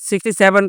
67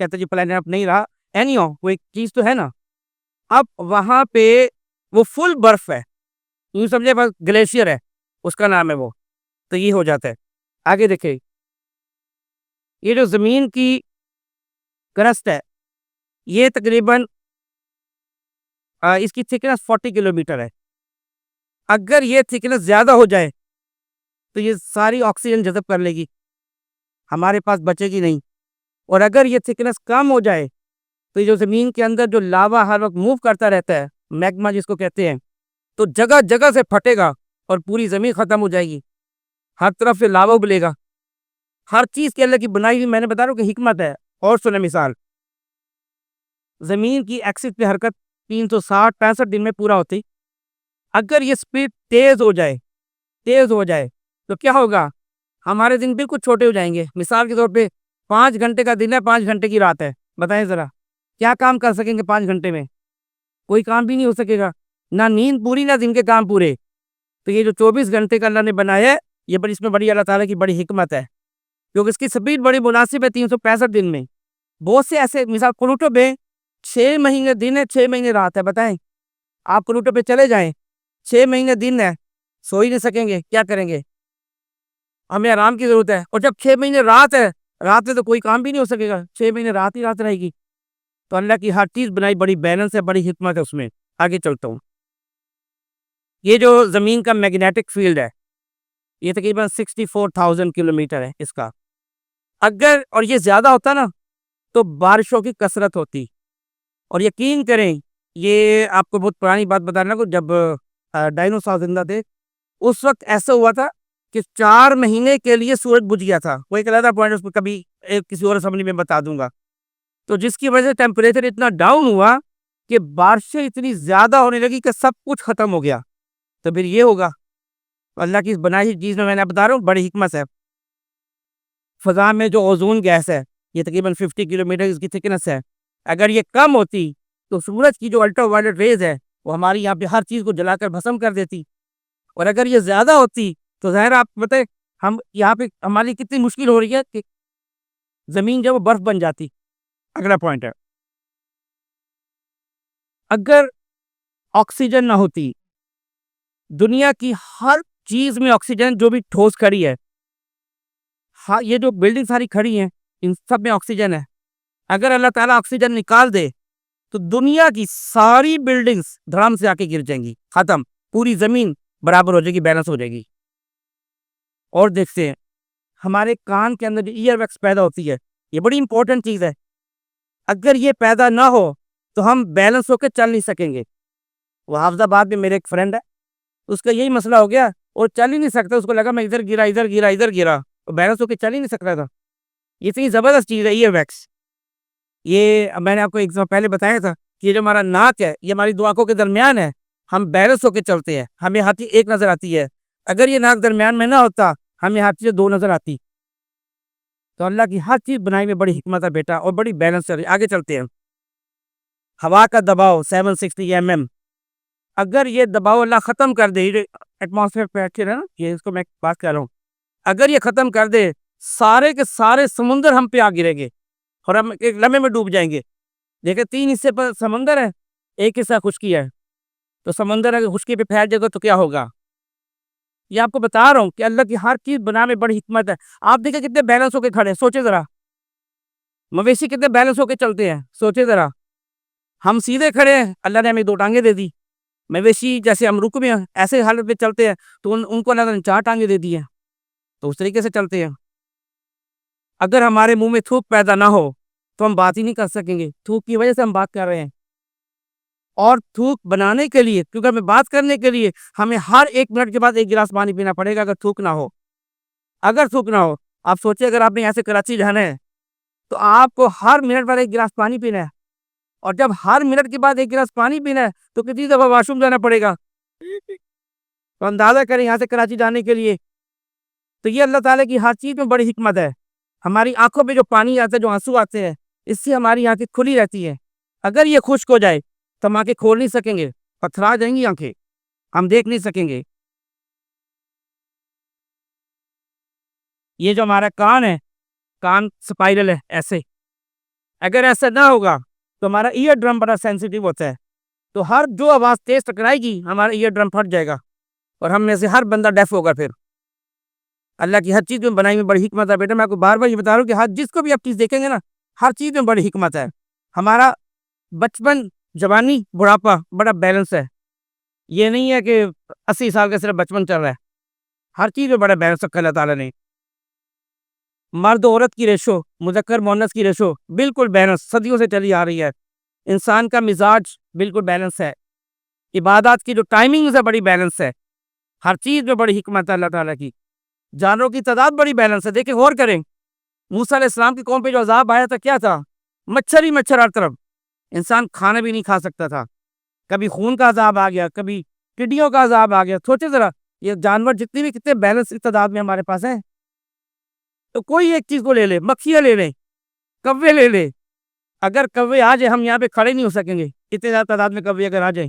کہتے جی پلانٹ اب نہیں رہا، اینی ہو کوئی چیز تو ہے نا، اب وہاں پہ وہ فل برف ہے، یوں سمجھے بس گلیشیئر ہے، اس کا نام ہے وہ، تو یہ ہو جاتا ہے۔ آگے دیکھیں، یہ جو زمین کی کرسٹ ہے یہ تقریباً اس کی تھکنس 40 کلومیٹر ہے۔ اگر یہ تھکنس زیادہ ہو جائے تو یہ ساری آکسیجن جذب کر لے گی، ہمارے پاس بچے گی نہیں، اور اگر یہ تھکنس کم ہو جائے تو یہ جو زمین کے اندر جو لاوا ہر وقت موو کرتا رہتا ہے، میگما جس کو کہتے ہیں، تو جگہ جگہ سے پھٹے گا اور پوری زمین ختم ہو جائے گی، ہر طرف سے لاوا ابلے گا۔ ہر چیز کے اللہ کی بنائی ہوئی، میں نے بتا رہا ہوں کہ حکمت ہے۔ اور سنیں مثال، زمین کی ایکسس پہ حرکت 360-65 دن میں پورا ہوتی، اگر یہ سپیڈ تیز ہو جائے تو کیا ہوگا؟ ہمارے دن بالکل چھوٹے ہو جائیں گے۔ مثال کے طور پہ 5 گھنٹے کا دن ہے، 5 گھنٹے کی رات ہے، بتائیں ذرا کیا کام کر سکیں گے 5 گھنٹے میں؟ کوئی کام بھی نہیں ہو سکے گا، نہ نیند پوری نہ دن کے کام پورے۔ تو یہ جو 24 گھنٹے کا اللہ نے بنایا ہے، یہ بڑی، اس میں بڑی اللہ تعالیٰ کی بڑی حکمت ہے، کیونکہ اس کی سپیڈ بڑی مناسب ہے 365 دن میں۔ بہت سے ایسے، مثال پلوٹو پہ 6 مہینے دن ہے، 6 مہینے رات ہے، بتائیں آپ پلوٹو پہ چلے جائیں، 6 مہینے دن ہے، سو ہی نہیں سکیں گے، کیا کریں گے؟ ہمیں آرام کی ضرورت ہے، اور جب 6 مہینے رات ہے، رات میں تو کوئی کام بھی نہیں ہو سکے گا، 6 مہینے رات ہی رات رہے گی۔ تو اللہ کی ہر چیز بنائی بڑی بیلنس ہے، بڑی حکمت ہے اس میں۔ آگے چلتا ہوں، یہ جو زمین کا میگنیٹک فیلڈ ہے یہ تقریباً 64,000 کلومیٹر ہے اس کا، اگر اور یہ زیادہ ہوتا نا تو بارشوں کی کثرت ہوتی، اور یقین کریں یہ آپ کو بہت پرانی بات بتانا کو، جب ڈائنوسار زندہ تھے اس وقت ایسا ہوا تھا کہ 4 مہینے کے لیے سورج بجھ گیا تھا، وہ ایک علیحدہ پوائنٹ اس کو کبھی کسی اور اسمبلی میں بتا دوں گا۔ تو جس کی وجہ سے ٹیمپریچر اتنا ڈاؤن ہوا کہ بارشیں اتنی زیادہ ہونے لگی کہ سب کچھ ختم ہو گیا۔ تو پھر یہ ہوگا اللہ کی اس بنائی ہوئی چیز میں نے بتا رہا ہوں بڑی حکمت ہے۔ فضا میں جو اوزون گیس ہے یہ تقریباً 50 کلومیٹر اس کی تھکنس ہے، اگر یہ کم ہوتی تو سورج کی جو الٹرا وائلٹ ریز ہے وہ ہماری یہاں پہ ہر چیز کو جلا کر بھسم کر دیتی، اور اگر یہ زیادہ ہوتی تو ظاہر آپ بتائیں ہم یہاں پہ ہماری کتنی مشکل ہو رہی ہے کہ زمین جو وہ برف بن جاتی۔ اگلا پوائنٹ ہے، اگر آکسیجن نہ ہوتی، دنیا کی ہر چیز میں آکسیجن، جو بھی ٹھوس کھڑی ہے، یہ جو بلڈنگ ساری کھڑی ہیں ان سب میں آکسیجن ہے، اگر اللہ تعالیٰ آکسیجن نکال دے تو دنیا کی ساری بلڈنگز دھڑام سے آ کے گر جائیں گی، ختم، پوری زمین برابر ہو جائے گی، بیلنس ہو جائے گی۔ اور دیکھتے ہیں ہمارے کان کے اندر جو ایئر ویکس پیدا ہوتی ہے یہ بڑی امپورٹنٹ چیز ہے، اگر یہ پیدا نہ ہو تو ہم بیلنس ہو کے چل نہیں سکیں گے۔ وہ حافظ آباد میں میرے ایک فرینڈ ہے، اس کا یہی مسئلہ ہو گیا، اور چل ہی نہیں سکتا، اس کو لگا میں ادھر گرا ادھر گرا ادھر گرا، بیلنس ہو کے چل ہی نہیں سکتا تھا۔ یہ اتنی زبردست چیز ہے ایئر ویکس، یہ میں نے آپ کو ایک دفعہ پہلے بتایا تھا کہ یہ جو ہمارا ناک ہے یہ ہماری دو آنکھوں کے درمیان ہے، ہم بیلنس ہو کے چلتے ہیں، ہمیں ہر چیز ایک نظر آتی ہے، اگر یہ ناک درمیان میں نہ ہوتا ہمیں ہر چیز دو نظر آتی۔ تو اللہ کی ہر چیز بنائی میں بڑی حکمت ہے بیٹا، اور بڑی بیلنس ہے۔ آگے چلتے ہیں، ہوا کا دباؤ 760 mm، اگر یہ دباؤ اللہ ختم کر دے، ایٹماسفیئر پہ ہے نا، یہ اس کو میں بات کر رہا ہوں، اگر یہ ختم کر دے سارے کے سارے سمندر ہم پہ آ گریں گے اور ہم ایک لمحے میں ڈوب جائیں گے۔ دیکھیں 3 حصے پر سمندر ہے، ایک حصہ خشکی ہے، تو سمندر اگر خشکی پہ پھیل جائے گا تو کیا ہوگا؟ یہ آپ کو بتا رہا ہوں کہ اللہ کی ہر چیز بنا میں بڑی حکمت ہے۔ آپ دیکھیں کتنے بیلنس ہو کے کھڑے ہیں، سوچے ذرا، مویشی کتنے بیلنس ہو کے چلتے ہیں، سوچے ذرا، ہم سیدھے کھڑے ہیں، اللہ نے ہمیں 2 ٹانگیں دے دی، مویشی جیسے ہم رک میں ایسے حالت میں چلتے ہیں تو ان کو اللہ نے 4 ٹانگیں دے دی ہیں، تو اس طریقے سے چلتے ہیں۔ اگر ہمارے منہ میں تھوک پیدا نہ ہو تو ہم بات ہی نہیں کر سکیں گے، تھوک کی وجہ سے ہم بات کر رہے ہیں، اور تھوک بنانے کے لیے، کیونکہ ہمیں بات کرنے کے لیے ہمیں ہر 1 منٹ کے بعد 1 گلاس پانی پینا پڑے گا، اگر تھوک نہ ہو۔ اگر تھوک نہ ہو، آپ سوچیں اگر آپ نے یہاں سے کراچی جانا ہے تو آپ کو ہر منٹ بعد 1 گلاس پانی پینا ہے، اور جب ہر منٹ کے بعد 1 گلاس پانی پینا ہے تو کتنی دفعہ واش روم جانا پڑے گا؟ تو اندازہ کریں یہاں سے کراچی جانے کے لیے۔ تو یہ اللہ تعالیٰ کی ہر چیز میں بڑی حکمت ہے۔ ہماری آنکھوں پہ جو پانی آتا ہے، جو آنسو آتے ہیں، اس سے ہماری آنکھیں کھلی رہتی ہیں، اگر یہ خشک ہو جائے تو ہم آنکھیں کھول نہیں سکیں گے، پتھرا جائیں گی آنکھیں، ہم دیکھ نہیں سکیں گے۔ یہ جو ہمارا کان ہے، کان سپائرل ہے، ایسے اگر ایسا نہ ہوگا تو ہمارا ایئر ڈرم بڑا سینسیٹیو ہوتا ہے، تو ہر جو آواز تیز ٹکرائے گی ہمارا ایئر ڈرم پھٹ جائے گا اور ہم میں سے ہر بندہ ڈیف ہوگا. پھر اللہ کی ہر چیز میں بنائی میں بڑی حکمت ہے بیٹا. میں آپ کو بار بار یہ بتا رہا ہوں کہ ہر جس کو بھی آپ چیز دیکھیں گے نا، ہر چیز میں بڑی حکمت ہے. ہمارا بچپن، جوانی، بڑھاپا بڑا بیلنس ہے. یہ نہیں ہے کہ 80 سال کا صرف بچپن چل رہا ہے. ہر چیز میں بڑا بیلنس رکھا اللہ تعالیٰ نے. مرد و عورت کی ریشو، مذکر مؤنث کی ریشو بالکل بیلنس صدیوں سے چلی آ رہی ہے. انسان کا مزاج بالکل بیلنس ہے. عبادات کی جو ٹائمنگ ہے بڑی بیلنس ہے. ہر چیز میں بڑی حکمت ہے اللہ تعالیٰ کی. جانوروں کی تعداد بڑی بیلنس ہے. دیکھیں غور کریں، موسیٰ علیہ السلام کی قوم پہ جو عذاب آیا تھا کیا تھا؟ مچھر ہی مچھر ہر طرف. انسان کھانا بھی نہیں کھا سکتا تھا. کبھی خون کا عذاب آ گیا، کبھی ٹڈیوں کا عذاب آ گیا. سوچے ذرا، یہ جانور جتنی بھی کتنے بیلنس تعداد میں ہمارے پاس ہیں. تو کوئی ایک چیز کو لے لے، مکھیاں لے لیں، کوے لے لے. اگر کوے آ جائے ہم یہاں پہ کھڑے نہیں ہو سکیں گے. اتنے زیادہ تعداد میں کوے اگر آ جائیں.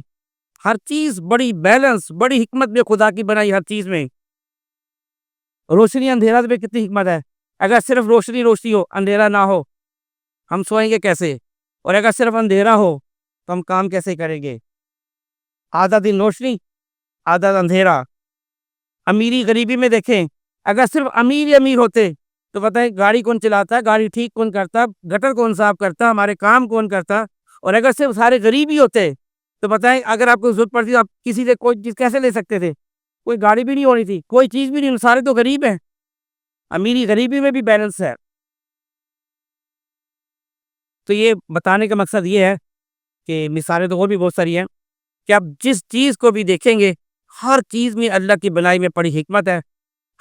ہر چیز بڑی بیلنس، بڑی حکمت میں خدا کی بنائی ہر چیز میں. روشنی اندھیرا میں کتنی حکمت ہے. اگر صرف روشنی روشنی ہو، اندھیرا نہ ہو، ہم سوئیں گے کیسے؟ اور اگر صرف اندھیرا ہو تو ہم کام کیسے کریں گے؟ آدھا دن روشنی، آدھا دن اندھیرا. امیری غریبی میں دیکھیں، اگر صرف امیر ہی امیر ہوتے تو بتائیں گاڑی کون چلاتا، گاڑی ٹھیک کون کرتا، گٹر کون صاف کرتا، ہمارے کام کون کرتا؟ اور اگر صرف سارے غریب ہی ہوتے تو بتائیں اگر آپ کو ضرورت پڑتی تو آپ کسی سے کوئی چیز کیسے لے سکتے تھے؟ کوئی گاڑی بھی نہیں ہونی تھی، کوئی چیز بھی نہیں، سارے تو غریب ہیں. امیری غریبی میں بھی بیلنس ہے. تو یہ بتانے کا مقصد یہ ہے کہ مثالیں تو اور بھی بہت ساری ہیں کہ آپ جس چیز کو بھی دیکھیں گے ہر چیز میں اللہ کی بنائی میں بڑی حکمت ہے.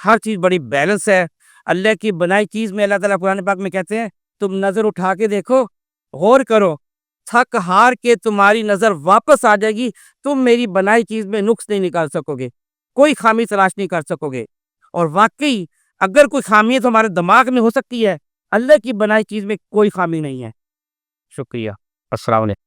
ہر چیز بڑی بیلنس ہے. اللہ کی بنائی چیز میں اللہ تعالیٰ قرآن پاک میں کہتے ہیں تم نظر اٹھا کے دیکھو، غور کرو، تھک ہار کے تمہاری نظر واپس آ جائے گی. تم میری بنائی چیز میں نقص نہیں نکال سکو گے، کوئی خامی تلاش نہیں کر سکو گے. اور واقعی اگر کوئی خامی ہے تو ہمارے دماغ میں ہو سکتی ہے. اللہ کی بنائی چیز میں کوئی خامی نہیں ہے. شکریہ. السلام علیکم.